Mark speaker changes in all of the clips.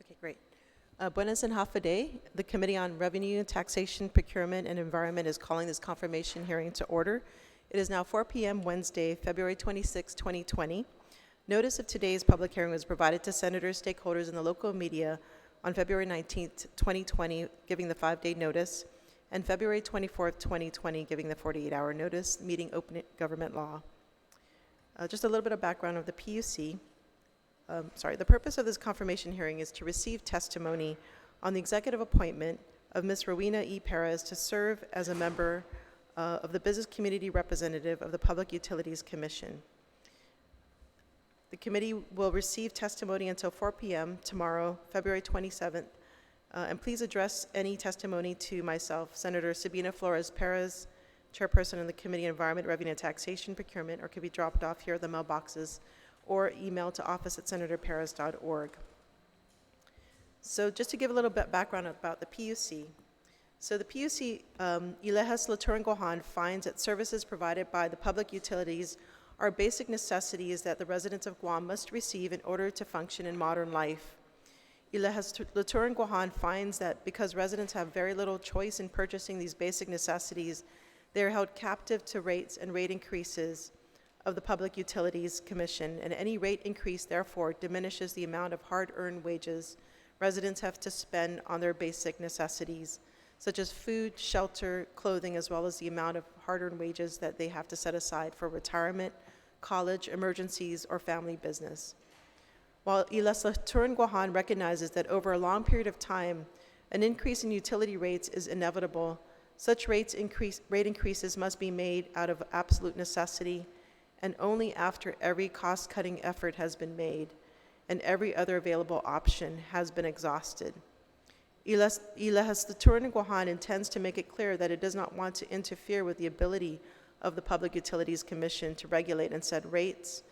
Speaker 1: Okay, great. Buenas and half a day. The Committee on Revenue, Taxation, Procurement, and Environment is calling this confirmation hearing to order. It is now 4 p.m. Wednesday, February 26, 2020. Notice of today's public hearing was provided to senators, stakeholders, and the local media on February 19, 2020, giving the 5-day notice, and February 24, 2020, giving the 48-hour notice, meeting open government law. Just a little bit of background of the PUC. The purpose of this confirmation hearing is to receive testimony on the executive appointment of Ms. Rowena E. Perez to serve as a member of the Business Community Representative of the Public Utilities Commission. The committee will receive testimony until 4 p.m. tomorrow, February 27th, and please address any testimony to myself, Senator Sabina Flores Perez, Chairperson of the Committee on Environment, Revenue, and Taxation, Procurement, or could be dropped off here at the mailboxes or email to office@senatorperez.org. So just to give a little bit background about the PUC. So the PUC, y Legislatura Guahan finds that services provided by the public utilities are basic necessities that the residents of Guam must receive in order to function in modern life. Y Legislatura Guahan finds that because residents have very little choice in purchasing these basic necessities, they are held captive to rates and rate increases of the Public Utilities Commission, and any rate increase, therefore, diminishes the amount of hard-earned wages residents have to spend on their basic necessities, such as food, shelter, clothing, as well as the amount of hard-earned wages that they have to set aside for retirement, college, emergencies, or family business. While y Legislatura Guahan recognizes that over a long period of time, an increase in utility rates is inevitable, such rate increases must be made out of absolute necessity and only after every cost-cutting effort has been made and every other available option has been exhausted. Y Legislatura Guahan intends to make it clear that it does not want to interfere with the ability of the Public Utilities Commission to regulate and set rates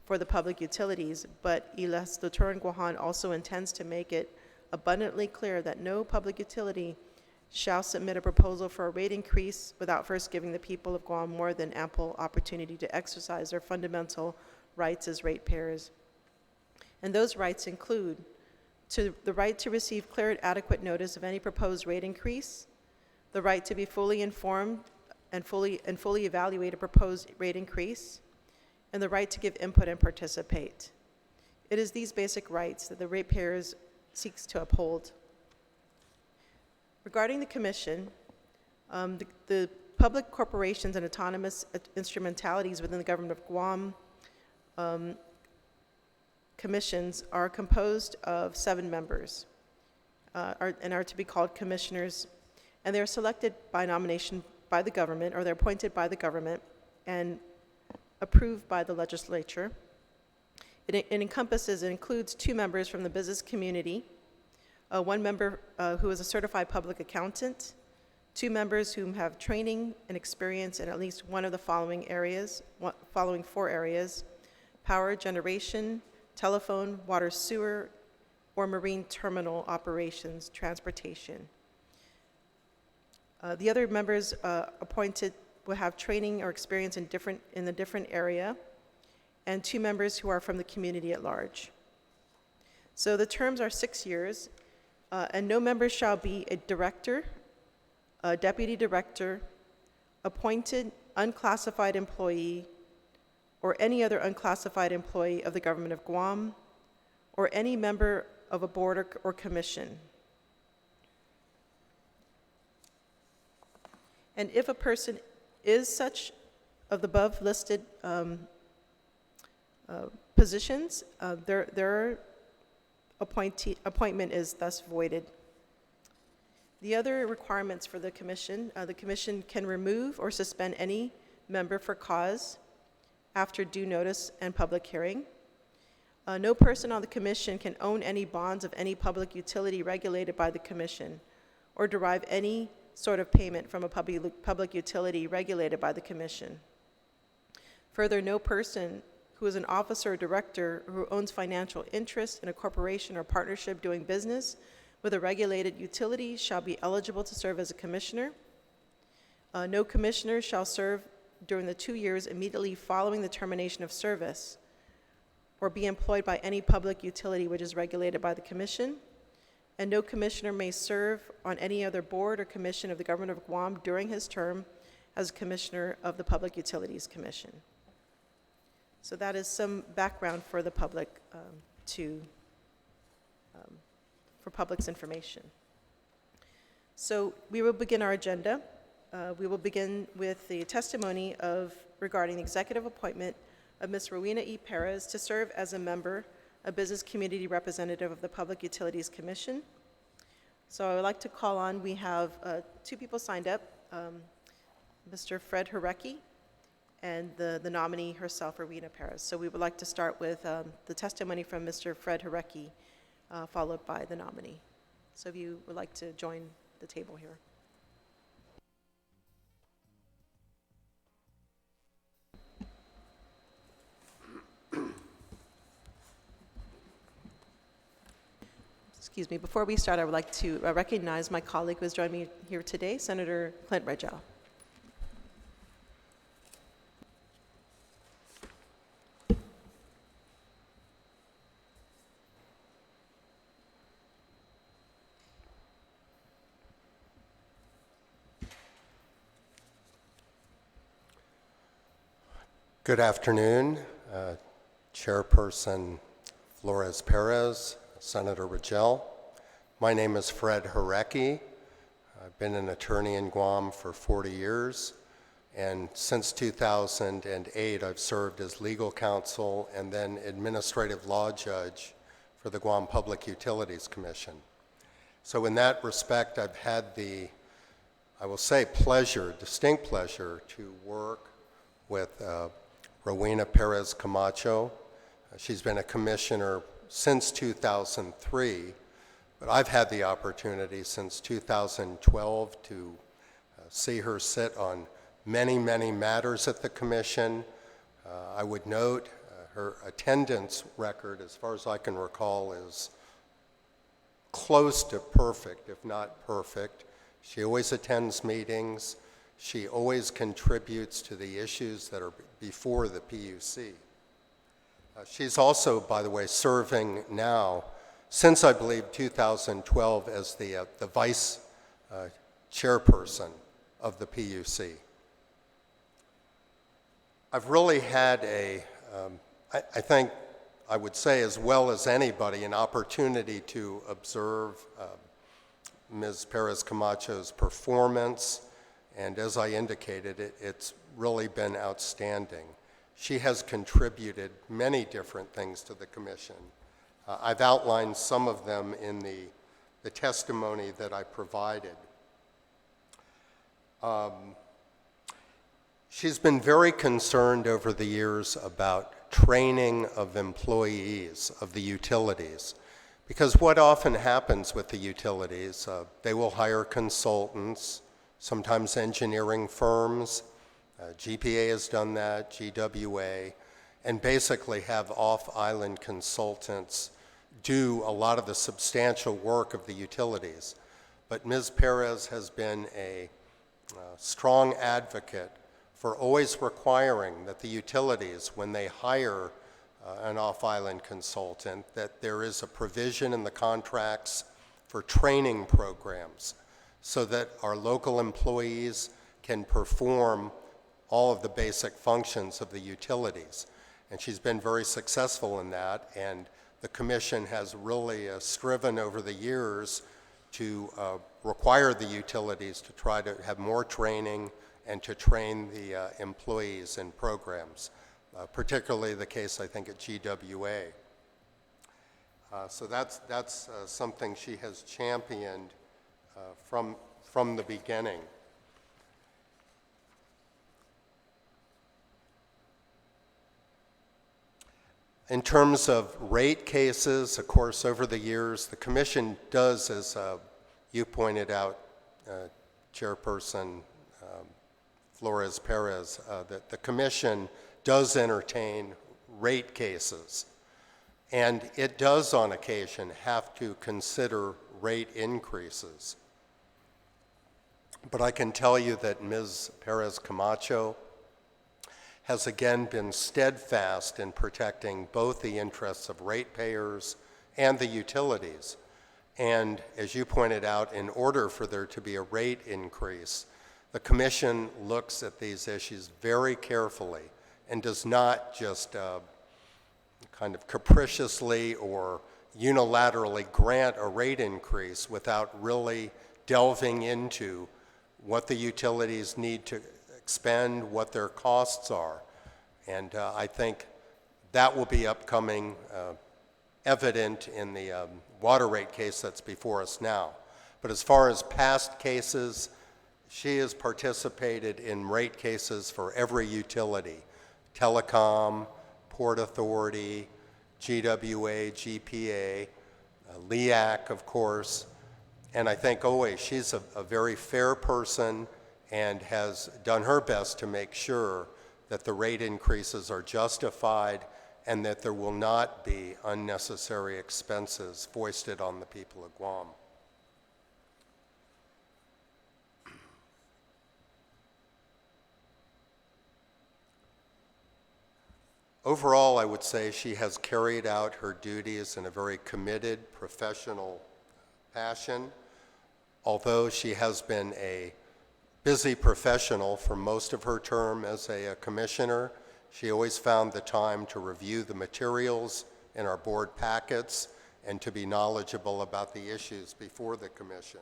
Speaker 1: for the public utilities, but y Legislatura Guahan also intends to make it abundantly clear that no public utility shall submit a proposal for a rate increase without first giving the people of Guam more than ample opportunity to exercise their fundamental rights as ratepayers. And those rights include the right to receive clear and adequate notice of any proposed rate increase, the right to be fully informed and fully evaluate a proposed rate increase, and the right to give input and participate. It is these basic rights that the ratepayers seeks to uphold. Regarding the Commission, the public corporations and autonomous instrumentalities within the government of Guam commissions are composed of 7 members and are to be called commissioners, and they're selected by nomination by the government, or they're appointed by the government and approved by the legislature. It includes 2 members from the business community, 1 member who is a certified public accountant, 2 members who have training and experience in at least one of the following 4 areas: power generation, telephone, water sewer, or marine terminal operations, transportation. The other members appointed will have training or experience in a different area, and 2 members who are from the community at large. So the terms are 6 years. And no member shall be a director, a deputy director, appointed unclassified employee, or any other unclassified employee of the government of Guam, or any member of a board or commission. And if a person is such of the above listed positions, their appointment is thus voided. The other requirements for the commission can remove or suspend any member for cause after due notice and public hearing. No person on the commission can own any bonds of any public utility regulated by the commission or derive any sort of payment from a public utility regulated by the commission. Further, no person who is an officer or director who owns financial interest in a corporation or partnership doing business with a regulated utility shall be eligible to serve as a commissioner. No commissioner shall serve during the 2 years immediately following the termination of service, or be employed by any public utility which is regulated by the Commission, and no commissioner may serve on any other board or commission of the Government of Guam during his term as commissioner of the Public Utilities Commission. So that is some background for the public for public's information. So we will begin our agenda. We will begin with the testimony regarding the executive appointment of Ms. Rowena E. Perez to serve as a member, a business community representative of the Public Utilities Commission. So I would like to call on, we have two people signed up, Mr. Fred Harecki and the nominee herself, Rowena Perez. So we would like to start with the testimony from Mr. Fred Harecki, followed by the nominee. So if you would like to join the table here. Excuse me, before we start, I would like to recognize my colleague who has joined me here today, Senator Clint Regel.
Speaker 2: Good afternoon, Chairperson Flores Perez, Senator Regel. My name is Fred Harecki. I've been an attorney in Guam for 40 years, and since 2008 I've served as legal counsel and then administrative law judge for the Guam Public Utilities Commission. So in that respect, I've had the, I will say, distinct pleasure to work with Rowena Perez Camacho. She's been a commissioner since 2003, but I've had the opportunity since 2012 to see her sit on many, many matters at the commission. I would note her attendance record, as far as I can recall, is close to perfect, if not perfect. She always attends meetings. She always contributes to the issues that are before the PUC. She's also, by the way, serving now, since I believe 2012, as the vice chairperson of the PUC. I've really had I think I would say as well as anybody, an opportunity to observe Ms. Perez Camacho's performance. And as I indicated, it's really been outstanding. She has contributed many different things to the commission. I've outlined some of them in the testimony that I provided. She's been very concerned over the years about training of employees of the utilities, because what often happens with the utilities, they will hire consultants, sometimes engineering firms. GPA has done that, GWA, and basically have off-island consultants do a lot of the substantial work of the utilities. But Ms. Perez has been a strong advocate for always requiring that the utilities, when they hire an off-island consultant, that there is a provision in the contracts for training programs so that our local employees can perform all of the basic functions of the utilities. And she's been very successful in that, and the commission has really striven over the years to require the utilities to try to have more training and to train the employees in programs, particularly the case, I think, at GWA. So that's something she has championed from the beginning. In terms of rate cases, of course, over the years, the commission does, as you pointed out, Chairperson Flores Perez, that the commission does entertain rate cases. And it does, on occasion, have to consider rate increases. But I can tell you that Ms. Perez Camacho has again been steadfast in protecting both the interests of ratepayers and the utilities. And as you pointed out, in order for there to be a rate increase, the Commission looks at these issues very carefully and does not just kind of capriciously or unilaterally grant a rate increase without really delving into what the utilities need to expend, what their costs are. And I think that will be upcoming, evident in the water rate case that's before us now. But as far as past cases, she has participated in rate cases for every utility: telecom, Port Authority, GWA, GPA, LEAC, of course. And I think always she's a very fair person and has done her best to make sure that the rate increases are justified and that there will not be unnecessary expenses foisted on the people of Guam. Overall, I would say she has carried out her duties in a very committed, professional fashion. Although she has been a busy professional for most of her term as a commissioner, she always found the time to review the materials in our board packets and to be knowledgeable about the issues before the commission.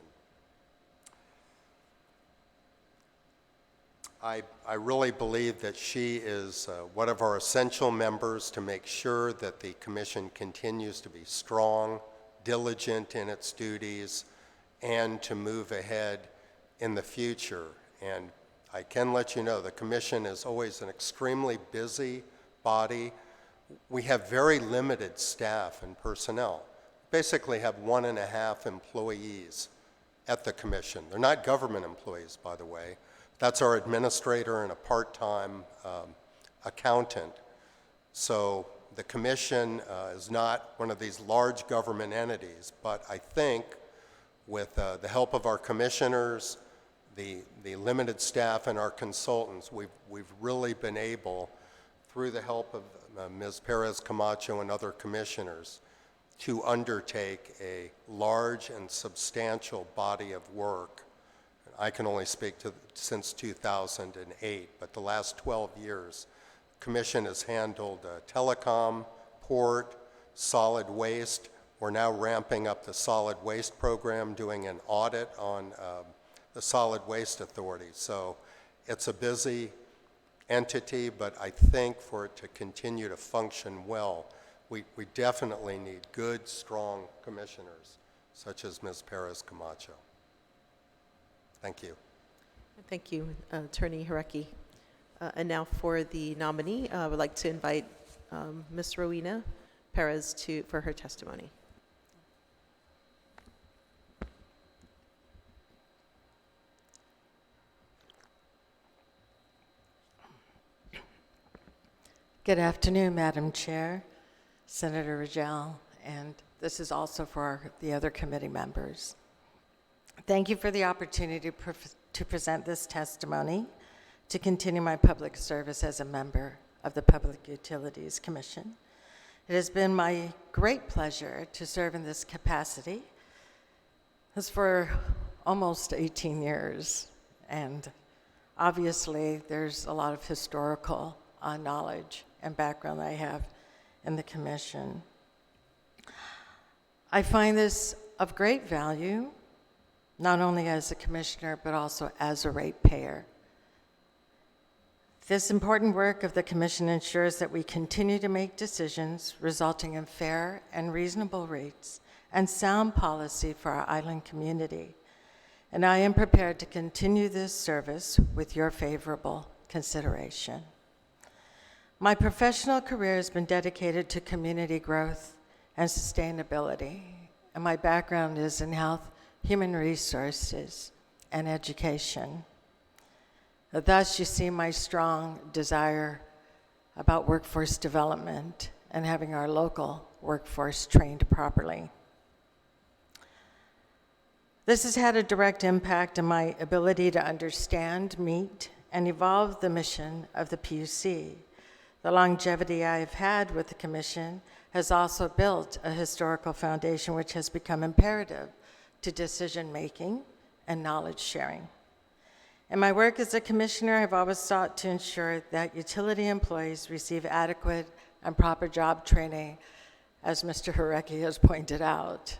Speaker 2: I really believe that she is one of our essential members to make sure that the commission continues to be strong, diligent in its duties, and to move ahead in the future. And I can let you know the commission is always an extremely busy body. We have very limited staff and personnel. Basically have 1.5 employees at the commission. They're not government employees, by the way. That's our administrator and a part-time accountant. So the commission is not one of these large government entities, but I think with the help of our commissioners, the limited staff and our consultants, we've really been able, through the help of Ms. Perez Camacho and other commissioners, to undertake a large and substantial body of work. I can only speak to since 2008, but the last 12 years, the Commission has handled telecom, port, solid waste. We're now ramping up the solid waste program, doing an audit on the Solid Waste Authority. So it's a busy entity, but I think for it to continue to function well, we definitely need good, strong commissioners, such as Ms. Perez Camacho. Thank you.
Speaker 1: Thank you, Attorney Hireki. And now for the nominee, I would like to invite Ms. Rowena Perez for her testimony.
Speaker 3: Good afternoon, Madam Chair, Senator Rajel, and this is also for the other committee members. Thank you for the opportunity to present this testimony to continue my public service as a member of the Public Utilities Commission. It has been my great pleasure to serve in this capacity. It's for almost 18 years, and obviously there's a lot of historical knowledge and background I have in the Commission. I find this of great value, not only as a commissioner, but also as a ratepayer. This important work of the Commission ensures that we continue to make decisions resulting in fair and reasonable rates and sound policy for our island community. And I am prepared to continue this service with your favorable consideration. My professional career has been dedicated to community growth and sustainability, and my background is in health, human resources, and education. Thus, you see my strong desire about workforce development and having our local workforce trained properly. This has had a direct impact on my ability to understand, meet, and evolve the mission of the PUC. The longevity I have had with the Commission has also built a historical foundation which has become imperative to decision-making and knowledge sharing. In my work as a commissioner, I've always sought to ensure that utility employees receive adequate and proper job training, as Mr. Hurecki has pointed out.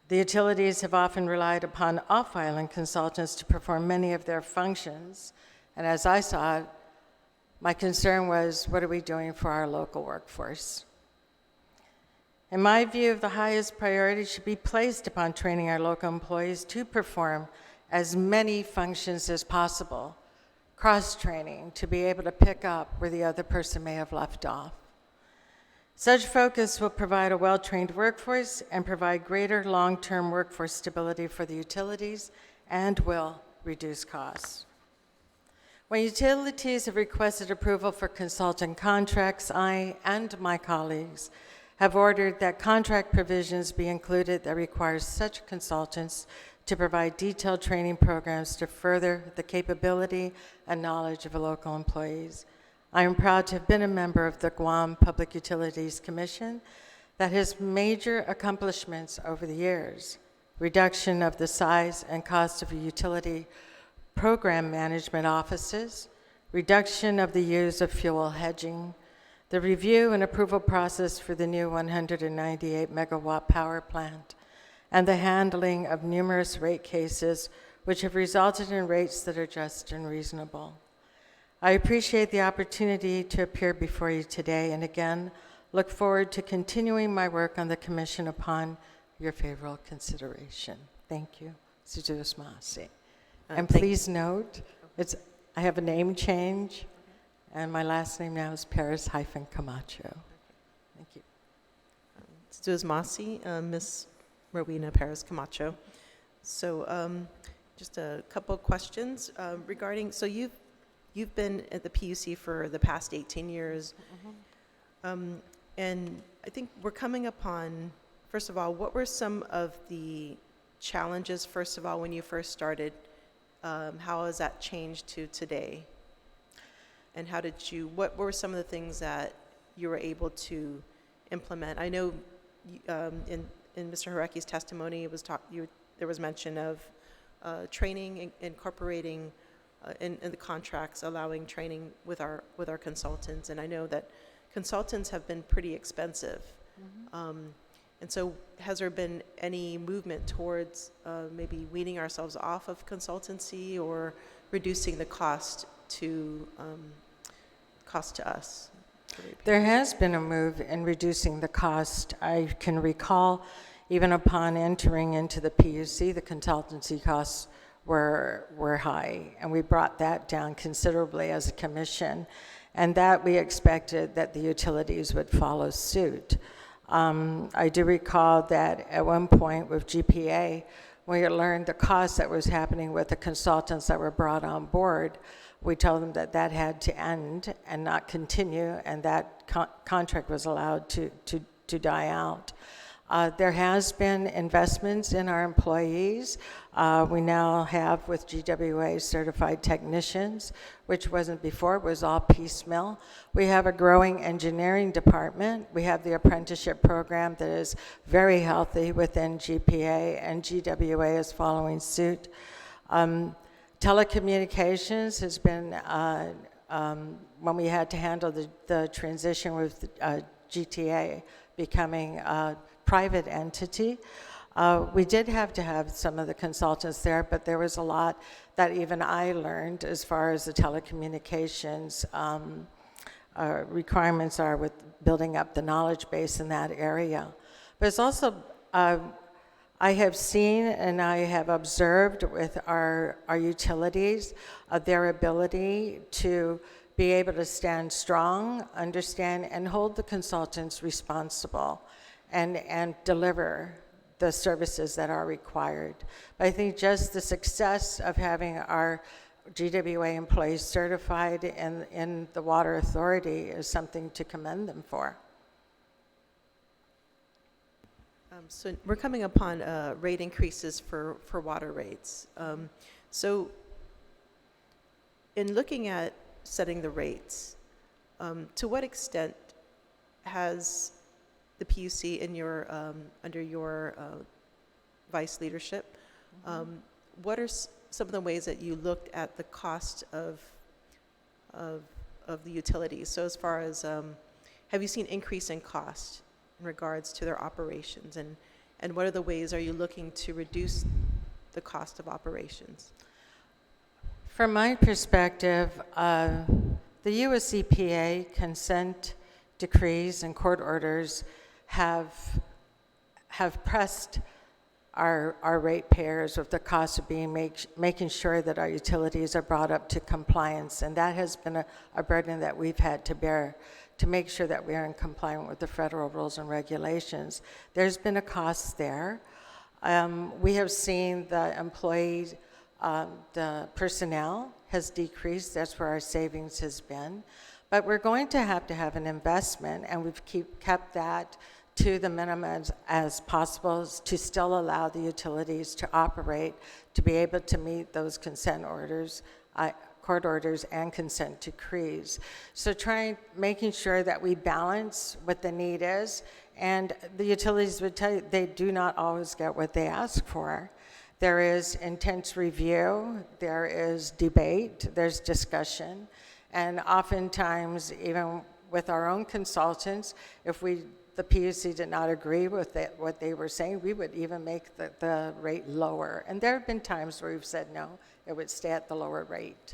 Speaker 3: The utilities have often relied upon off-island consultants to perform many of their functions, and as I saw it, my concern was, what are we doing for our local workforce? In my view, the highest priority should be placed upon training our local employees to perform as many functions as possible, cross-training to be able to pick up where the other person may have left off. Such focus will provide a well-trained workforce and provide greater long-term workforce stability for the utilities and will reduce costs. When utilities have requested approval for consultant contracts, I and my colleagues have ordered that contract provisions be included that require such consultants to provide detailed training programs to further the capability and knowledge of local employees. I am proud to have been a member of the Guam Public Utilities Commission that has major accomplishments over the years: reduction of the size and cost of utility program management offices, reduction of the use of fuel hedging, the review and approval process for the new 198 megawatt power plant, and the handling of numerous rate cases which have resulted in rates that are just and reasonable. I appreciate the opportunity to appear before you today, and again, look forward to continuing my work on the Commission upon your favorable consideration. Thank you. Suzuis Masi. And please note, I have a name change, and my last name now is Perez-Camacho. Thank you.
Speaker 1: Suzuis Masi, Ms. Rowena Perez Camacho. So just a couple of questions regarding, so you've been at the PUC for the past 18 years. And I think we're coming upon, first of all, what were some of the challenges, first of all, when you first started? How has that changed to today? And what were some of the things that you were able to implement? I know in Mr. Hurecki's testimony, there was mention of training, incorporating in the contracts, allowing training with our consultants. And I know that consultants have been pretty expensive. And so has there been any movement towards maybe weaning ourselves off of consultancy or reducing the cost to us?
Speaker 3: There has been a move in reducing the cost. I can recall even upon entering into the PUC, the consultancy costs were high, and we brought that down considerably as a commission, and that we expected that the utilities would follow suit. I do recall that at one point with GPA, when we learned the cost that was happening with the consultants that were brought on board, we told them that that had to end and not continue, and that contract was allowed to die out. There has been investments in our employees. We now have with GWA certified technicians, which wasn't before, it was all piecemeal. We have a growing engineering department. We have the apprenticeship program that is very healthy within GPA, and GWA is following suit. Telecommunications has been, when we had to handle the transition with GTA becoming private entity. We did have to have some of the consultants there, but there was a lot that even I learned as far as the telecommunications requirements are with building up the knowledge base in that area. But it's also, I have seen and I have observed with our utilities their ability to be able to stand strong, understand, and hold the consultants responsible and deliver the services that are required. But I think just the success of having our GWA employees certified in the Water Authority is something to commend them for.
Speaker 1: So we're coming upon rate increases for water rates. So in looking at setting the rates, to what extent has the PUC in your, under your vice leadership, what are some of the ways that you looked at the cost of the utilities? So as far as, have you seen increase in cost in regards to their operations? And what are the ways are you looking to reduce the cost of operations?
Speaker 3: From my perspective, the US EPA consent decrees and court orders have pressed our ratepayers with the cost of making sure that our utilities are brought up to compliance. And that has been a burden that we've had to bear to make sure that we are in compliance with the federal rules and regulations. There's been a cost there. We have seen the employees, the personnel has decreased. That's where our savings has been. But we're going to have an investment, and we've kept that to the minimum as possible to still allow the utilities to operate, to be able to meet those consent orders, court orders and consent decrees. So making sure that we balance what the need is, and the utilities would tell you they do not always get what they ask for. There is intense review, there is debate, there's discussion, and oftentimes even with our own consultants, if the PUC did not agree with what they were saying, we would even make the rate lower. And there have been times where we've said no, it would stay at the lower rate.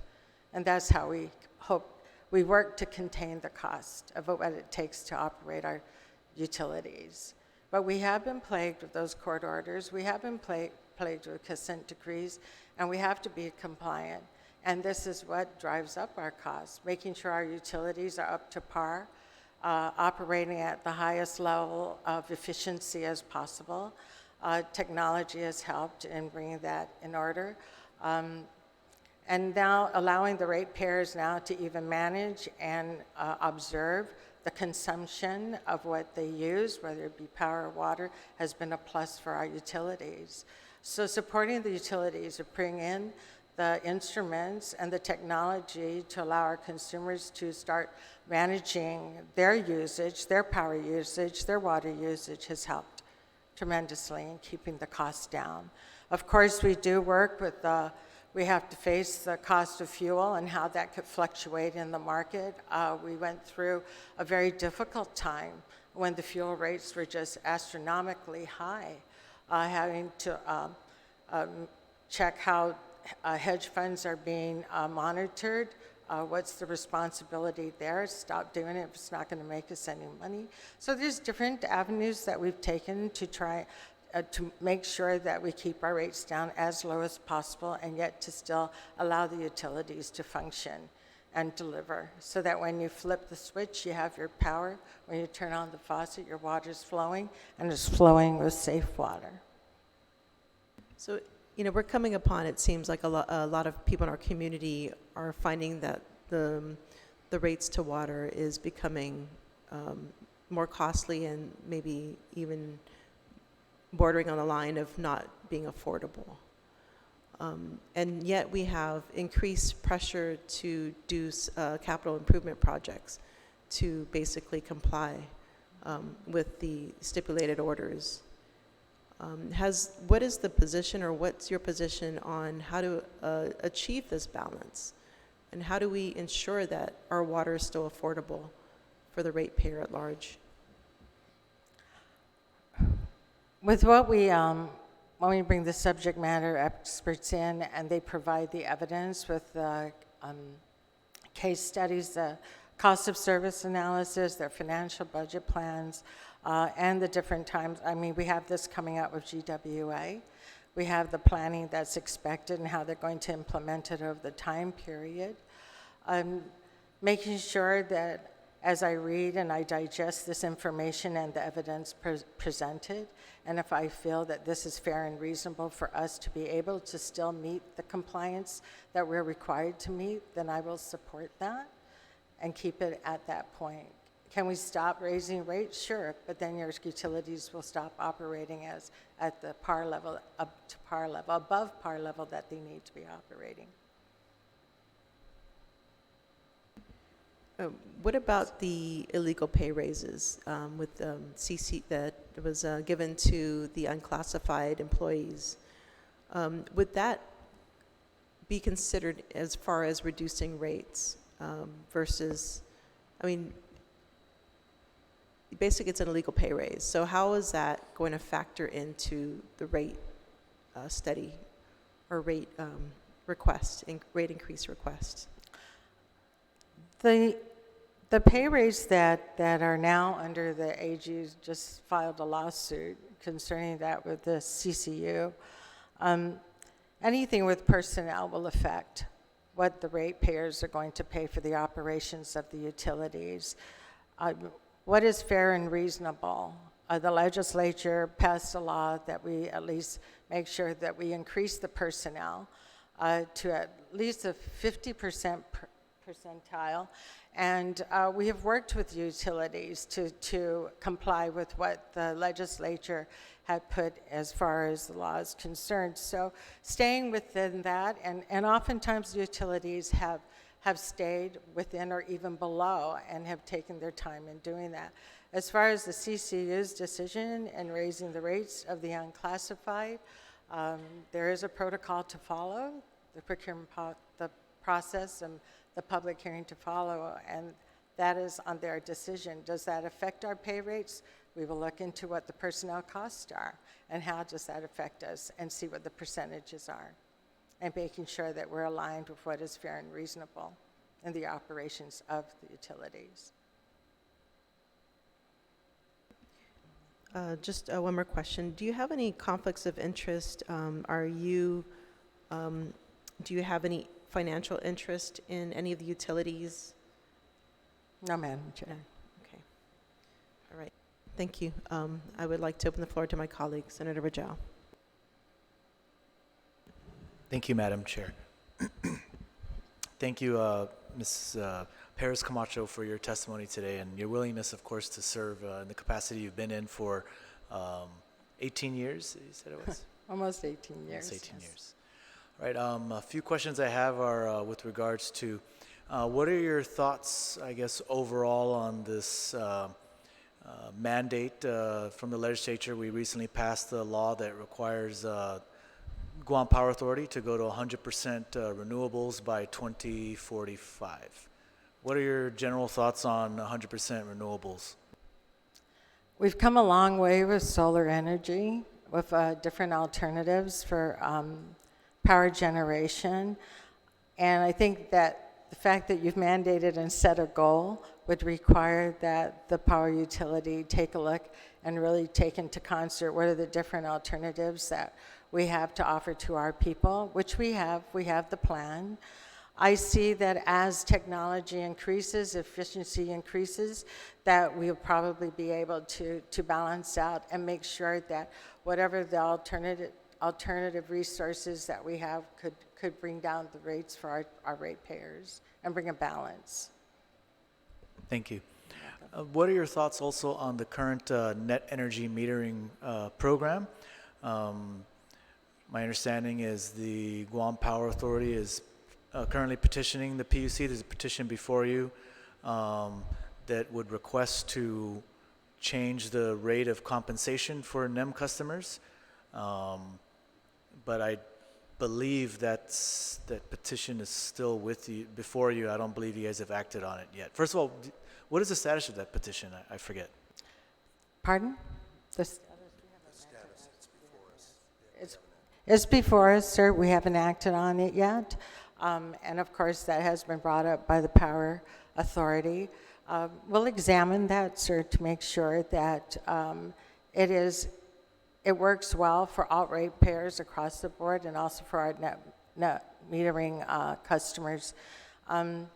Speaker 3: And that's how we work to contain the cost of what it takes to operate our utilities. But we have been plagued with those court orders. We have been plagued with consent decrees, and we have to be compliant. And this is what drives up our costs, making sure our utilities are up to par, operating at the highest level of efficiency as possible. Technology has helped in bringing that in order. And now allowing the ratepayers now to even manage and observe the consumption of what they use, whether it be power or water, has been a plus for our utilities. So supporting the utilities to bring in the instruments and the technology to allow our consumers to start managing their usage, their power usage, their water usage has helped tremendously in keeping the costs down. Of course, we do work with we have to face the cost of fuel and how that could fluctuate in the market. We went through a very difficult time when the fuel rates were just astronomically high, having to check how hedge funds are being monitored. What's the responsibility there? Stop doing it if it's not going to make us any money. So there's different avenues that we've taken to try to make sure that we keep our rates down as low as possible, and yet to still allow the utilities to function and deliver, so that when you flip the switch, you have your power. When you turn on the faucet, your water's flowing, and it's flowing with safe water.
Speaker 1: So, we're coming upon, it seems like a lot of people in our community are finding that the rates to water is becoming more costly and maybe even bordering on the line of not being affordable. And yet we have increased pressure to do capital improvement projects to basically comply with the stipulated orders. What is the position, or what's your position on how to achieve this balance? And how do we ensure that our water is still affordable for the ratepayer at large?
Speaker 3: With what when we bring the subject matter experts in and they provide the evidence with the case studies, the cost of service analysis, their financial budget plans, and the different times. I mean, we have this coming out with GWA. We have the planning that's expected and how they're going to implement it over the time period. Making sure that as I read and I digest this information and the evidence presented, and if I feel that this is fair and reasonable for us to be able to still meet the compliance that we're required to meet, then I will support that and keep it at that point. Can we stop raising rates? Sure, but then your utilities will stop operating at the par level, up to par level, above par level that they need to be operating.
Speaker 1: What about the illegal pay raises with CC that was given to the unclassified employees? Would that be considered as far as reducing rates versus, I mean, basically it's an illegal pay raise. So how is that going to factor into the rate study or rate request, rate increase request?
Speaker 3: The pay raise that are now under the AG just filed a lawsuit concerning that with the CCU. Anything with personnel will affect what the ratepayers are going to pay for the operations of the utilities. What is fair and reasonable? The legislature passed a law that we at least make sure that we increase the personnel to at least a 50% percentile. And we have worked with utilities to comply with what the legislature had put as far as the law is concerned. So staying within that, and oftentimes utilities have stayed within or even below and have taken their time in doing that. As far as the CCU's decision in raising the rates of the unclassified, there is a protocol to follow, the procurement the process and the public hearing to follow, and that is on their decision. Does that affect our pay rates? We will look into what the personnel costs are and how does that affect us and see what the percentages are, and making sure that we're aligned with what is fair and reasonable in the operations of the utilities.
Speaker 1: Just one more question. Do you have any conflicts of interest? Do you have any financial interest in any of the utilities?
Speaker 3: No, Madam Chair.
Speaker 1: No. Okay. All right. Thank you. I would like to open the floor to my colleague, Senator Rajal.
Speaker 4: Thank you, Madam Chair. Thank you, Ms. Perez Camacho, for your testimony today and your willingness, of course, to serve in the capacity you've been in for 18 years, you said it was?
Speaker 3: Almost 18 years.
Speaker 4: Almost 18
Speaker 3: yes.
Speaker 4: years. All right, a few questions I have are with regards to what are your thoughts, I guess, overall on this mandate from the legislature? We recently passed a law that requires Guam Power Authority to go to 100% renewables by 2045. What are your general thoughts on 100% renewables?
Speaker 3: We've come a long way with solar energy, with different alternatives for power generation. And I think that the fact that you've mandated and set a goal would require that the power utility take a look and really take into concert what are the different alternatives that we have to offer to our people, which we have the plan. I see that as technology increases, efficiency increases, that we'll probably be able to balance out and make sure that whatever the alternative resources that we have could bring down the rates for our ratepayers and bring a balance.
Speaker 4: Thank you. What are your thoughts also on the current net energy metering program? My understanding is the Guam Power Authority is currently petitioning the PUC. There's a petition before you that would request to change the rate of compensation for NEM customers. But I believe that petition is still with you, before you. I don't believe you guys have acted on it yet. First of all, what is the status of that petition? I forget.
Speaker 3: Pardon? It's before us, sir. We haven't acted on it yet. And of course, that has been brought up by the Power Authority. We'll examine that, sir, to make sure that it works well for all ratepayers across the board and also for our net metering customers. The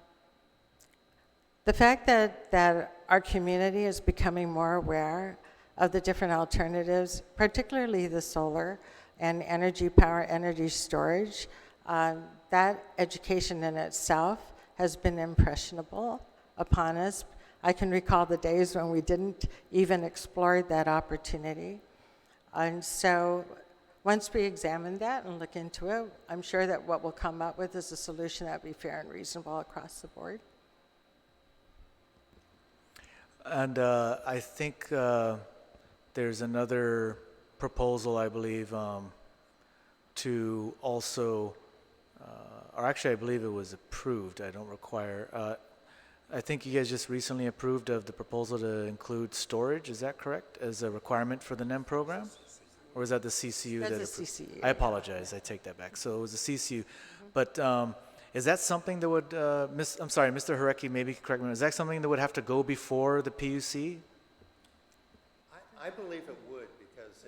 Speaker 3: fact that our community is becoming more aware of the different alternatives, particularly the solar and energy power, energy storage, that education in itself has been impressionable upon us. I can recall the days when we didn't even explore that opportunity. And so once we examine that and look into it, I'm sure that what we'll come up with is a solution that will be fair and reasonable across the board.
Speaker 4: And I think there's another proposal, I believe, to also, or actually I believe it was approved. I don't require, I think you guys just recently approved of the proposal to include storage. Is that correct? As a requirement for the NEM program? Or is that the CCU?
Speaker 3: That's
Speaker 4: that
Speaker 3: the
Speaker 4: approved?
Speaker 3: CCU,
Speaker 4: I apologize. I take that back. So it was the CCU. But is that something that would, I'm sorry, Mr. Horeki, maybe correct me. Is that something that would have to go before the PUC?
Speaker 2: I believe it would, because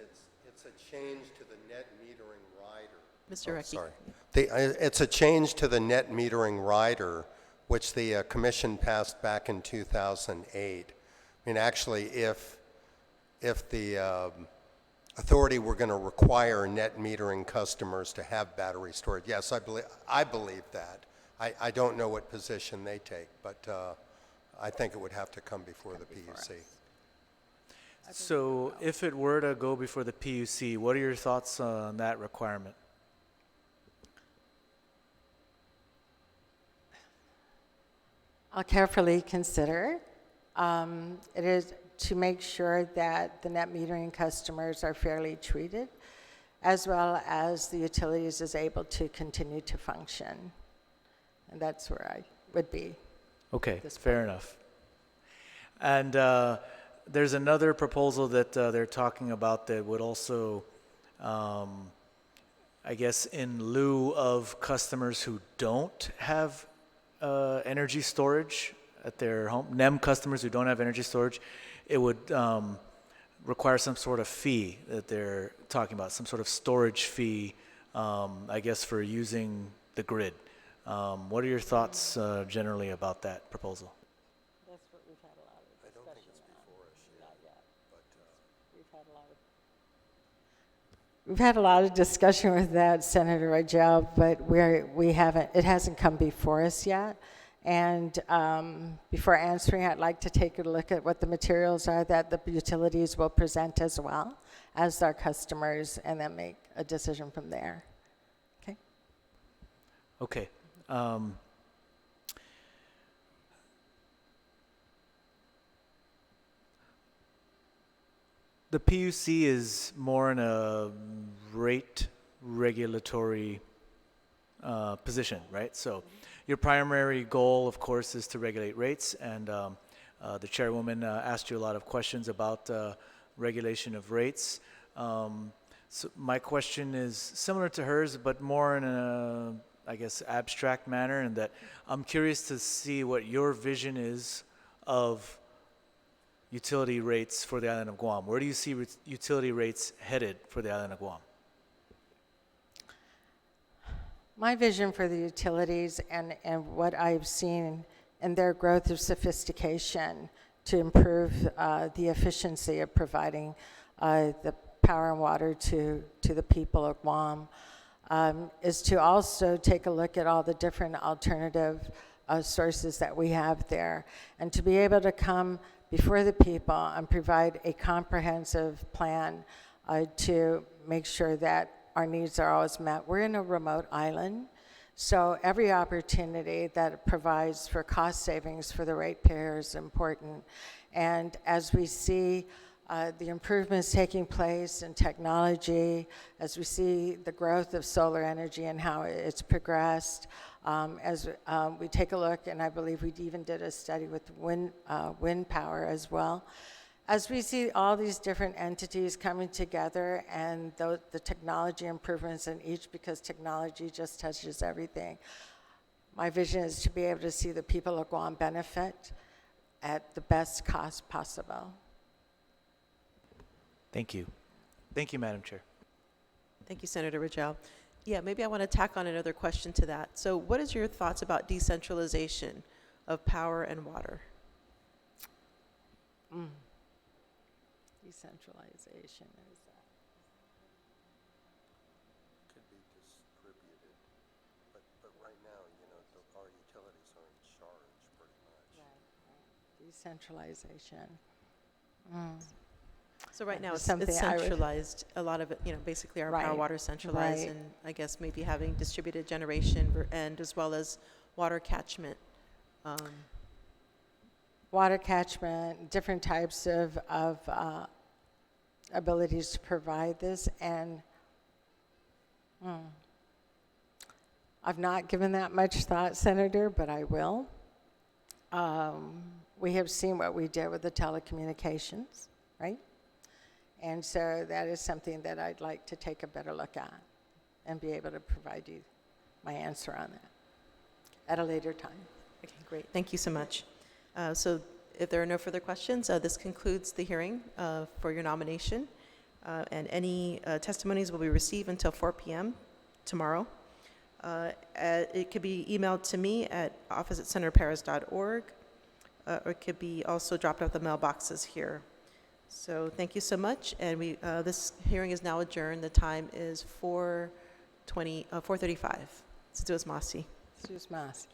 Speaker 2: it's a change to the net metering rider.
Speaker 1: Mr. Recchi.
Speaker 2: Sorry. It's a change to the net metering rider, which the commission passed back in 2008. I mean, actually, if the authority were going to require net metering customers to have battery storage, yes, I believe that. I don't know what position they take, but I think it would have to come before the PUC.
Speaker 4: So if it were to go before the PUC, what are your thoughts on that requirement?
Speaker 3: I'll carefully consider. It is to make sure that the net metering customers are fairly treated, as well as the utilities is able to continue to function. And that's where I would be.
Speaker 4: Okay,
Speaker 3: This
Speaker 4: fair enough. And there's another proposal that they're talking about that would also, I guess, in lieu of customers who don't have energy storage at their home, NEM customers who don't have energy storage, it would require some sort of fee that they're talking about, some sort of storage fee, I guess, for using the grid. What are your thoughts generally about that proposal?
Speaker 3: That's what we've had a lot of discussion.
Speaker 2: I don't think it's before us yet.
Speaker 3: Not yet.
Speaker 2: But,
Speaker 3: We've had a lot of discussion with that, Senator Rajel, but we haven't, it hasn't come before us yet. And before answering, I'd like to take a look at what the materials are that the utilities will present as well as our customers, and then make a decision from there. Okay?
Speaker 4: Okay. The PUC is more in a rate regulatory position, right? So your primary goal, of course, is to regulate rates, and the chairwoman asked you a lot of questions about regulation of rates. So my question is similar to hers, but more in a, I guess, abstract manner, in that I'm curious to see what your vision is of utility rates for the island of Guam. Where do you see utility rates headed for the island of Guam?
Speaker 3: My vision for the utilities and what I've seen in their growth of sophistication to improve the efficiency of providing the power and water to the people of Guam is to also take a look at all the different alternative sources that we have there, and to be able to come before the people and provide a comprehensive plan to make sure that our needs are always met. We're in a remote island, so every opportunity that it provides for cost savings for the ratepayer is important. And as we see the improvements taking place in technology, as we see the growth of solar energy and how it's progressed, as we take a look, and I believe we even did a study with wind power as well. As we see all these different entities coming together and the technology improvements in each, because technology just touches everything, my vision is to be able to see the people of Guam benefit at the best cost possible.
Speaker 4: Thank you. Thank you, Madam Chair.
Speaker 1: Thank you, Senator Rajel. Yeah, maybe I want to tack on another question to that. So what is your thoughts about decentralization of power and water?
Speaker 3: Decentralization is that.
Speaker 2: could be distributed, but right now, you know, our utilities are in charge pretty much.
Speaker 3: Right. Decentralization.
Speaker 1: So right now it's
Speaker 3: Something I would-
Speaker 1: centralized, a lot of it, you know, basically our power
Speaker 3: Right,
Speaker 1: water is centralized,
Speaker 3: right.
Speaker 1: and I guess maybe having distributed generation and as well as water catchment.
Speaker 3: water catchment, different types of abilities to provide this, and I've not given that much thought, Senator, but I will. We have seen what we did with the telecommunications, right? And so that is something that I'd like to take a better look at and be able to provide you my answer on that at a later time.
Speaker 1: Okay, great. Thank you so much. So if there are no further questions, this concludes the hearing for your nomination. And any testimonies will be received until 4 p.m. tomorrow. It could be emailed to me at office@senatorperez.org, or it could be also dropped off the mailboxes here. So thank you so much, and this hearing is now adjourned. The time is 4:35. Let's do it, Masi.
Speaker 3: Sus Mas.